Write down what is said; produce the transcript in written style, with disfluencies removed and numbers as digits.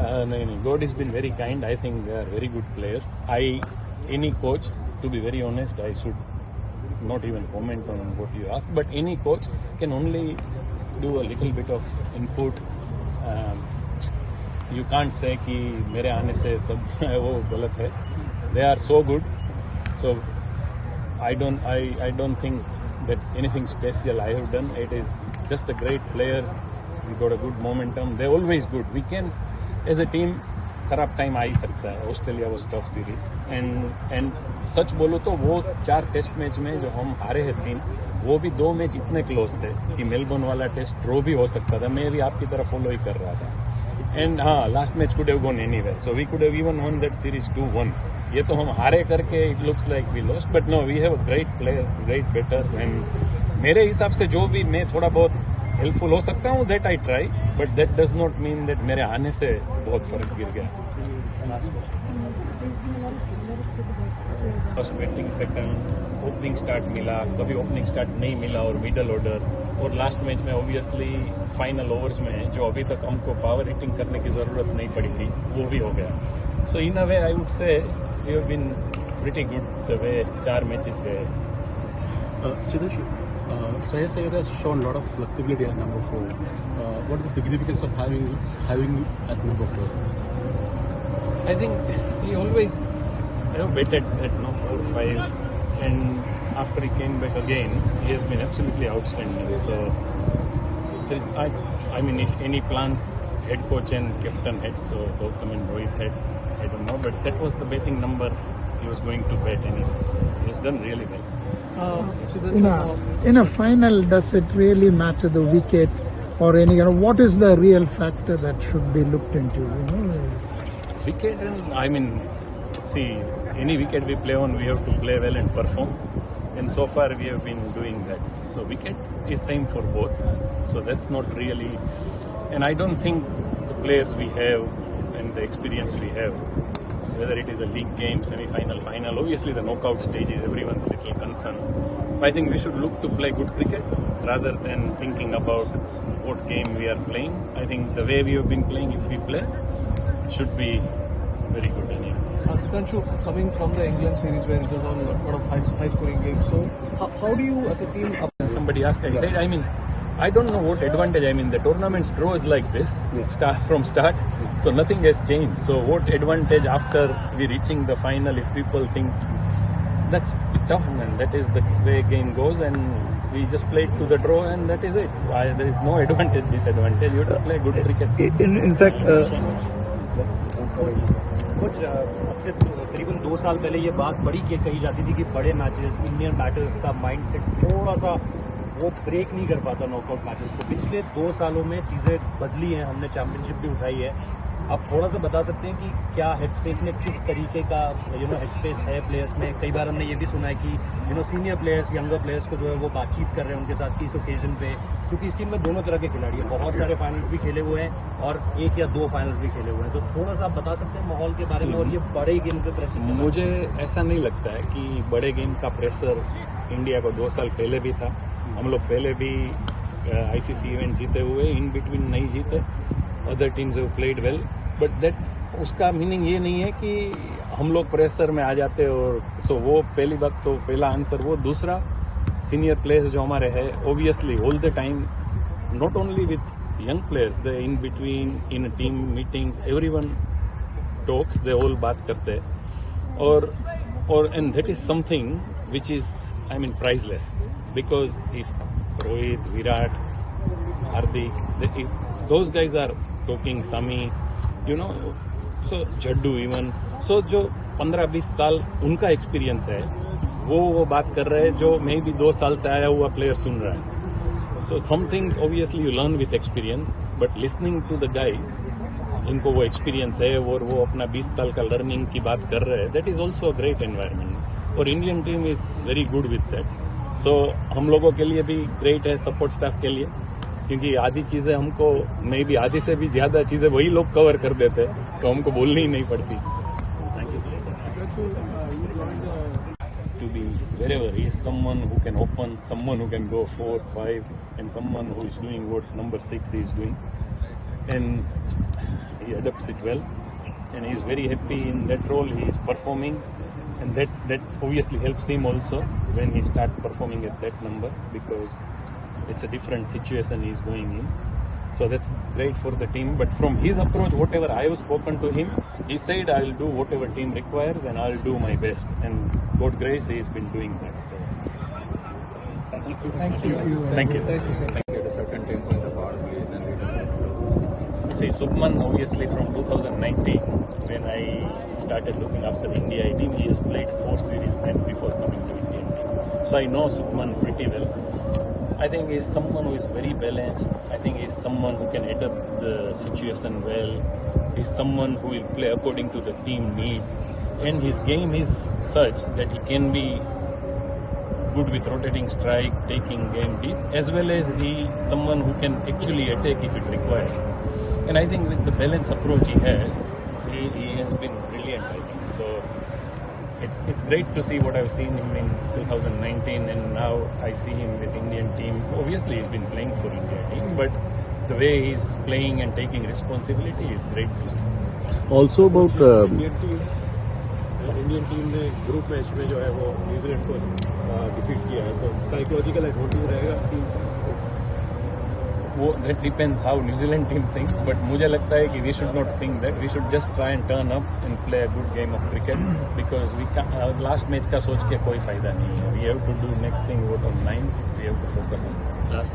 No. God has been very kind. I think they are very good players. Any coach, to be very honest, I should not even comment on what you ask, but any coach can only do a little bit of input. You can't say कि मेरे आने से सब वो गलत है. They are so good. So I don't think that anything special I have done. It is just a great players. We got a good momentum. They're always good. We can, as a team, खराब time आ ही सकता है. Australia was TUF series and such बोलो तो वो 4 test match में जो हम हारे हैं 3, वो भी 2 मैच इतने क्लोज थे कि मेलबर्न वाला टेस्ट ड्रॉ भी हो सकता था. मैं भी आपकी तरफ फॉलो ही कर रहा था. एंड हाँ, last match could have gone anywhere, so we could have even won that series 2-1. ये तो हम हारे करके it looks like we lost, but no, we have great players, great batters. And मेरे हिसाब से जो भी मैं थोड़ा बहुत हेल्पफुल हो सकता हूँ, that I try, but that does not mean that मेरे आने से बहुत फर्क गिर गया. First batting, second opening start मिला, कभी ओपनिंग स्टार्ट नहीं मिला और मिडल ऑर्डर, और लास्ट मैच में ऑब्वियसली फाइनल ओवर्स में जो अभी तक हमको पावर हिटिंग करने की ज़रूरत नहीं पड़ी थी, वो भी हो गया. So in a way I would say we have been pretty good the way 4 matches गए. Chidanshu, Shreyas Iyer has shown a lot of flexibility at number 4. What is the significance of having you at number 4? I think he always batted at 4-5, and after he came back again, he has been absolutely outstanding. So there is, I mean, if any plans head coach and captain had, so Gautam and Rohit had, I don't know, but that was the batting number he was going to bat anyway. So he has done really well. In a final, does it really matter the wicket or any kind of, what is the real factor that should be looked into? Wicket, and I mean, see, any wicket we play on, we have to play well and perform. And so far we have been doing that. So wicket is same for both. So that's not really, and I don't think the players we have and the experience we have, whether it is a league game, semi-final, final, obviously the knockout stage is everyone's little concern. I think we should look to play good cricket rather than thinking about what game we are playing. I think the way we have been playing, if we play, it should be very good anyway. Sudhanshu, coming from the England series where it was all a lot of high-scoring games, so how do you as a team... Somebody asked, I said, I mean, I don't know what advantage, I mean, the tournament's draw is like this, start, so nothing has changed. So what advantage after we reaching the final, if people think, that's tough, man, that is the way game goes, and we just played to the draw and that is it. There is no advantage, disadvantage, you have to play good cricket. In fact... कुछ अब से करीबन 2 साल पहले ये बात बड़ी कही जाती थी कि बड़े मैचेस, इंडियन बैटर्स का माइंडसेट थोड़ा सा वो ब्रेक नहीं कर पाता नॉकआउट मैचेस को. पिछले 2 सालों में चीज़ें बदली हैं, हमने चैंपियनशिप भी उठाई है. आप थोड़ा सा बता सकते हैं कि क्या हेडस्पेस में किस तरीके का हेडस्पेस है प्लेयर्स में. कई बार हमने ये भी सुना है कि सीनियर प्लेयर्स, यंगर प्लेयर्स को जो है वो बातचीत कर रहे हैं उनके साथ कि इस ओकेजन पे, क्योंकि इस टीम में दोनों तरह के खिलाड़ी हैं, बहुत सारे फाइनल्स भी खेले हुए हैं और 1 या 2 फाइनल्स भी खेले हुए हैं. तो थोड़ा सा आप बता सकते हैं माहौल के बारे में और ये बड़े गेम के तरफ. मुझे ऐसा नहीं लगता है कि बड़े गेम का प्रेशर इंडिया को 2 साल पहले भी था. हम लोग पहले भी ICC इवेंट जीते हुए, इन बिटवीन नहीं जीते. Other teams have played well, but that, उसका मीनिंग ये नहीं है कि हम लोग प्रेशर में आ जाते. और सो वो पहली बात, तो पहला आंसर वो. दूसरा, सीनियर प्लेयर्स जो हमारे हैं, obviously all the time, not only with young players, they in between in team meetings, everyone talks, they all बात करते हैं. और and that is something which is, I mean, priceless, because if Rohit, Virat, Hardik, those guys are talking, Sami, so Jaddu even, so जो 15-20 साल उनका experience है, वो बात कर रहे हैं जो मैं भी 2 साल से आया हुआ प्लेयर सुन रहा है. So some things obviously you learn with experience, but listening to the guys जिनको वो एक्सपीरियंस है और वो अपना 20 साल का लर्निंग की बात कर रहे हैं, that is also a great environment. और Indian team is very good with that. So हम लोगों के लिए भी ग्रेट है, सपोर्ट स्टाफ के लिए, क्योंकि आधी चीज़ें हमको, मे भी आधी से भी ज़्यादा चीज़ें वही लोग कवर कर देते हैं, तो हमको बोलनी ही नहीं पड़ती. To be wherever he is someone who can open, someone who can go 4, 5, and someone who is doing what number 6 is doing. and he adapts it well, and he's very happy in that role. He's performing, and that obviously helps him also when he starts performing at that number, because it's a different situation he's going in. So that's great for the team. But from his approach, whatever I have spoken to him, he said, I'll do whatever team requires and I'll do my best. And God grace, he's been doing that. So Thank you. thank you. At a certain tempo in the power play, then we See, Subman, obviously from 2019, when I started looking after the India team, he has played 4 series then before coming to Indian team. So I know Subman pretty well. I think he's someone who is very balanced. I think he's someone who can adapt the situation well. He's someone who will play according to the team need. And his game is such that he can be good with rotating strike, taking game deep, as well as he someone who can actually attack if it requires. And I think with the balanced approach he has been brilliant, I think. So it's great to see what I've seen him in 2019, and now I see him with Indian team. Obviously he's been playing for India team, but the way he's playing and taking responsibility is great to see. Also about Indian team ने group match में जो है वो New Zealand को defeat किया है, तो psychological advantage रहेगा टीम वो that depends how New Zealand team thinks, but मुझे लगता है कि we should not think that. We should just try and turn up and play a good game of cricket, because we last match का सोच के कोई फायदा नहीं है. We have to do next thing what on mind. We have to focus on